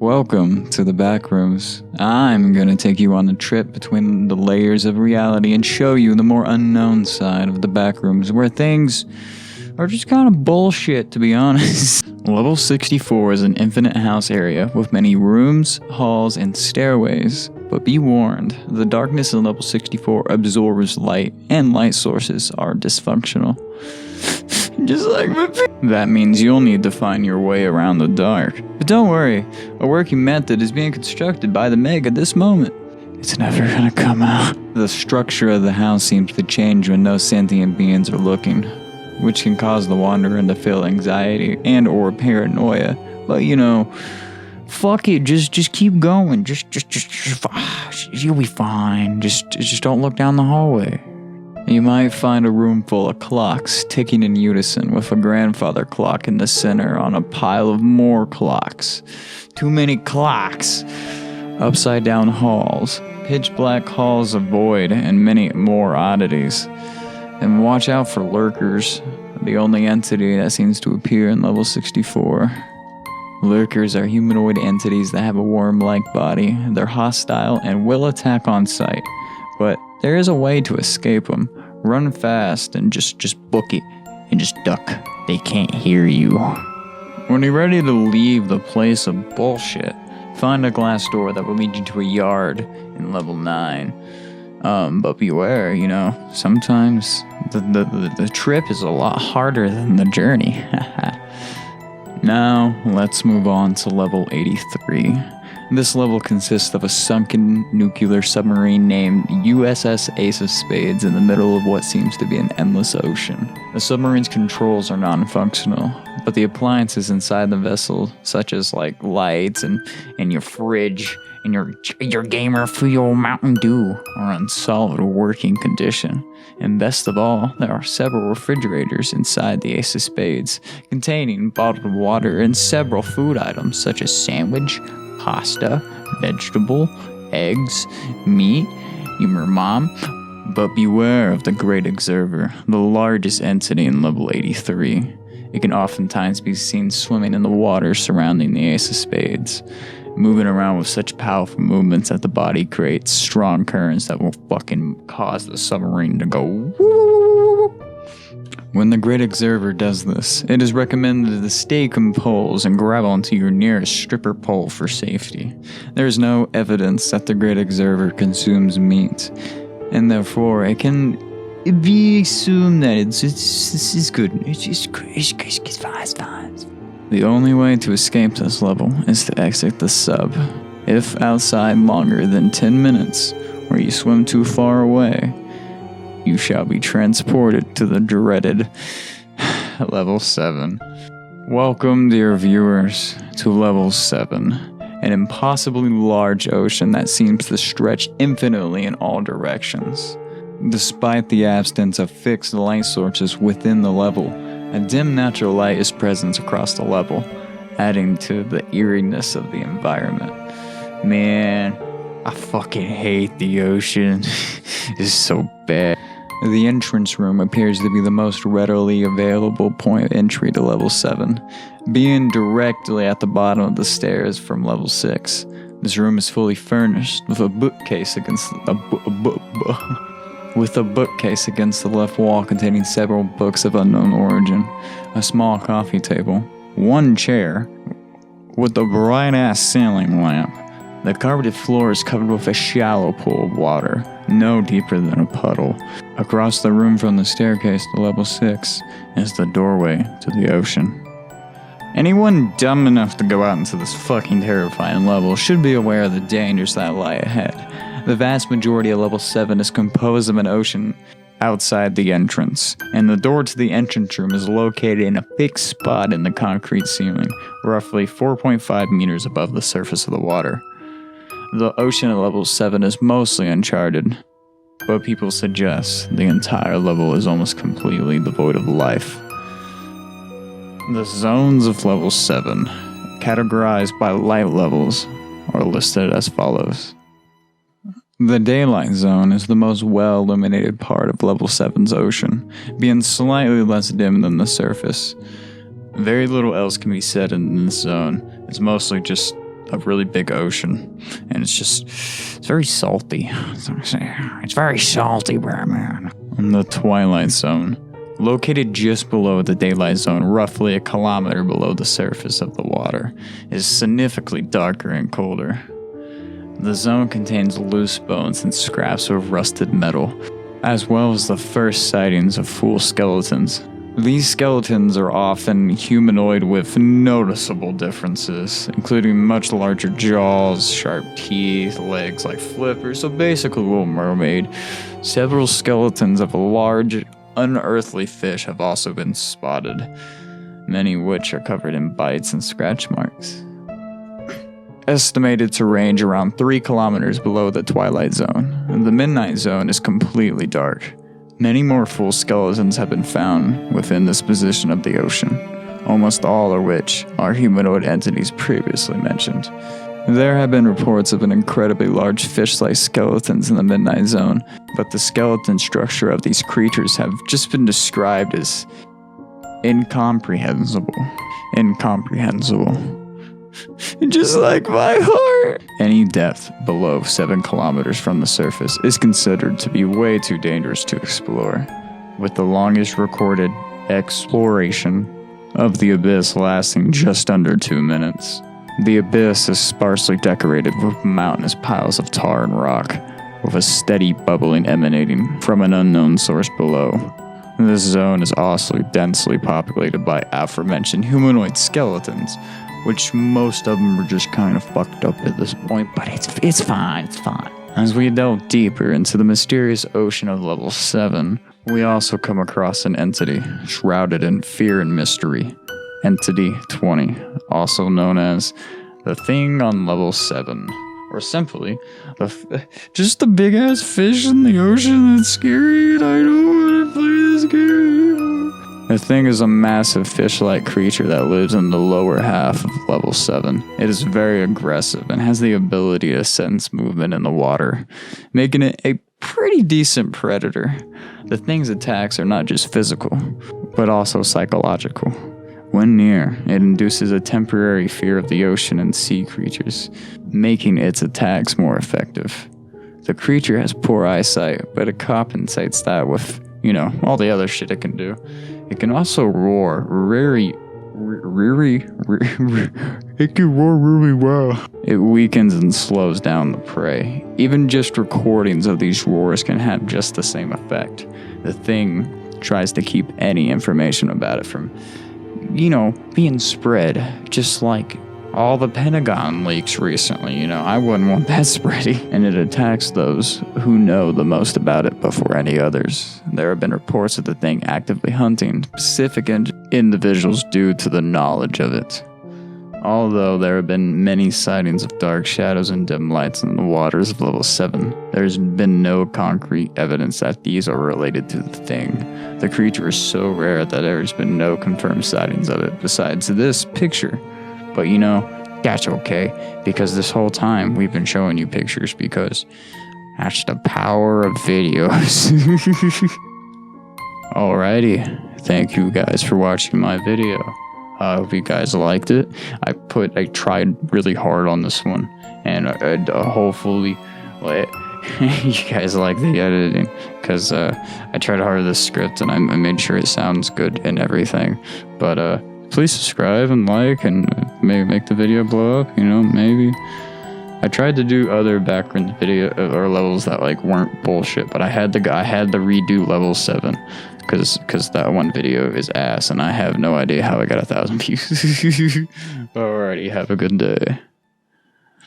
Welcome to the Backrooms. I'm gonna take you on a trip between the layers of reality and show you the more unknown side of the Backrooms, where things are just kind of bullshit, to be honest. Level 64 is an infinite house area with many rooms, halls, and stairways. But be warned, the darkness in level 64 absorbs light, and light sources are dysfunctional. Just like that means you'll need to find your way around the dark. But don't worry, a working method is being constructed by the Meg at this moment. It's never gonna come out. The structure of the house seems to change when no sentient beings are looking, which can cause the wanderer to feel anxiety and or paranoia. But you know, fuck it, just keep going. Just you'll be fine. Just don't look down the hallway. You might find a room full of clocks ticking in unison with a grandfather clock in the center on a pile of more clocks. Too many clocks. Upside down halls, pitch black halls of void, and many more oddities. And watch out for lurkers, the only entity that seems to appear in level 64. Lurkers are humanoid entities that have a worm-like body. They're hostile and will attack on sight. But there is a way to escape them. Run fast and just book it and just duck. They can't hear you. When you're ready to leave the place of bullshit, find a glass door that will lead you to a yard in level 9. But beware, you know, sometimes the trip is a lot harder than the journey. Now, let's move on to level 83. This level consists of a sunken nuclear submarine named USS Ace of Spades in the middle of what seems to be an endless ocean. The submarine's controls are non-functional, but the appliances inside the vessel, such as like lights and your fridge and your gamer fuel Mountain Dew, are in solid working condition. And best of all, there are several refrigerators inside the Ace of Spades, containing bottled water and several food items such as sandwich, pasta, vegetable, eggs, meat, your mom. But beware of the Great Observer, the largest entity in level 83. It can oftentimes be seen swimming in the water surrounding the Ace of Spades, moving around with such powerful movements that the body creates strong currents that will fucking cause the submarine to go woo. When the Great Observer does this, it is recommended to stay composed and grab onto your nearest stripper pole for safety. There is no evidence that the Great Observer consumes meat, and therefore it can be assumed that it's good. It's fine. The only way to escape this level is to exit the sub. If outside longer than 10 minutes, or you swim too far away, you shall be transported to the dreaded level 7. Welcome, dear viewers, to level 7, an impossibly large ocean that seems to stretch infinitely in all directions. Despite the absence of fixed light sources within the level, a dim natural light is present across the level, adding to the eeriness of the environment. Man, I fucking hate the ocean. It's so bad. The entrance room appears to be the most readily available point of entry to level 7, being directly at the bottom of the stairs from level 6. This room is fully furnished with a bookcase against the left wall containing several books of unknown origin, a small coffee table, one chair with a bright-ass ceiling lamp. The carpeted floor is covered with a shallow pool of water, no deeper than a puddle. Across the room from the staircase to level 6 is the doorway to the ocean. Anyone dumb enough to go out into this fucking terrifying level should be aware of the dangers that lie ahead. The vast majority of level 7 is composed of an ocean outside the entrance, and the door to the entrance room is located in a fixed spot in the concrete ceiling, roughly 4.5 meters above the surface of the water. The ocean at level 7 is mostly uncharted, but people suggest the entire level is almost completely devoid of life. The zones of level 7, categorized by light levels, are listed as follows. The daylight zone is the most well-illuminated part of level 7's ocean, being slightly less dim than the surface. Very little else can be said in this zone. It's mostly just a really big ocean, and it's very salty. It's very salty, man. The Twilight Zone, located just below the daylight zone, roughly a kilometer below the surface of the water, is significantly darker and colder. The zone contains loose bones and scraps of rusted metal, as well as the first sightings of full skeletons. These skeletons are often humanoid with noticeable differences, including much larger jaws, sharp teeth, legs like flippers, so basically Little Mermaid. Several skeletons of large, unearthly fish have also been spotted, many which are covered in bites and scratch marks. Estimated to range around 3 kilometers below the Twilight Zone, and the Midnight Zone is completely dark. Many more full skeletons have been found within this position of the ocean, almost all of which are humanoid entities previously mentioned. There have been reports of an incredibly large fish-like skeletons in the Midnight Zone, but the skeleton structure of these creatures have just been described as incomprehensible. Just like my heart. Any depth below 7 kilometers from the surface is considered to be way too dangerous to explore, with the longest recorded exploration of the abyss lasting just under 2 minutes. The abyss is sparsely decorated with mountainous piles of tar and rock, with a steady bubbling emanating from an unknown source below. This zone is also densely populated by aforementioned humanoid skeletons, which most of them are just kind of fucked up at this point, but it's fine. As we delve deeper into the mysterious ocean of level 7, we also come across an entity shrouded in fear and mystery. Entity 20, also known as the Thing on level 7, or simply, just a big ass fish in the ocean that's scary and I don't want to play this game. The Thing is a massive fish-like creature that lives in the lower half of level 7. It is very aggressive and has the ability to sense movement in the water, making it a pretty decent predator. The Thing's attacks are not just physical, but also psychological. When near, it induces a temporary fear of the ocean and sea creatures, making its attacks more effective. The creature has poor eyesight, but it compensates that with, all the other shit it can do. It can also roar it can roar really well. It weakens and slows down the prey. Even just recordings of these roars can have just the same effect. The Thing tries to keep any information about it from, being spread, just like all the Pentagon leaks recently. I wouldn't want that spreading. And it attacks those who know the most about it before any others. There have been reports of the Thing actively hunting specific individuals due to the knowledge of it. Although there have been many sightings of dark shadows and dim lights in the waters of level 7, there's been no concrete evidence that these are related to the Thing. The creature is so rare that there's been no confirmed sightings of it besides this picture. But that's okay, because this whole time we've been showing you pictures because that's the power of videos. Alrighty, thank you guys for watching my video. I hope you guys liked it. I tried really hard on this one, and hopefully you guys like the editing, because I tried hard with the script and I made sure it sounds good and everything. But please subscribe and like, and maybe make the video blow up, maybe. I tried to do other background video or levels that weren't bullshit, but I had to redo level 7 because that one video is ass and I have no idea how I got 1,000 views. Alrighty, have a good day.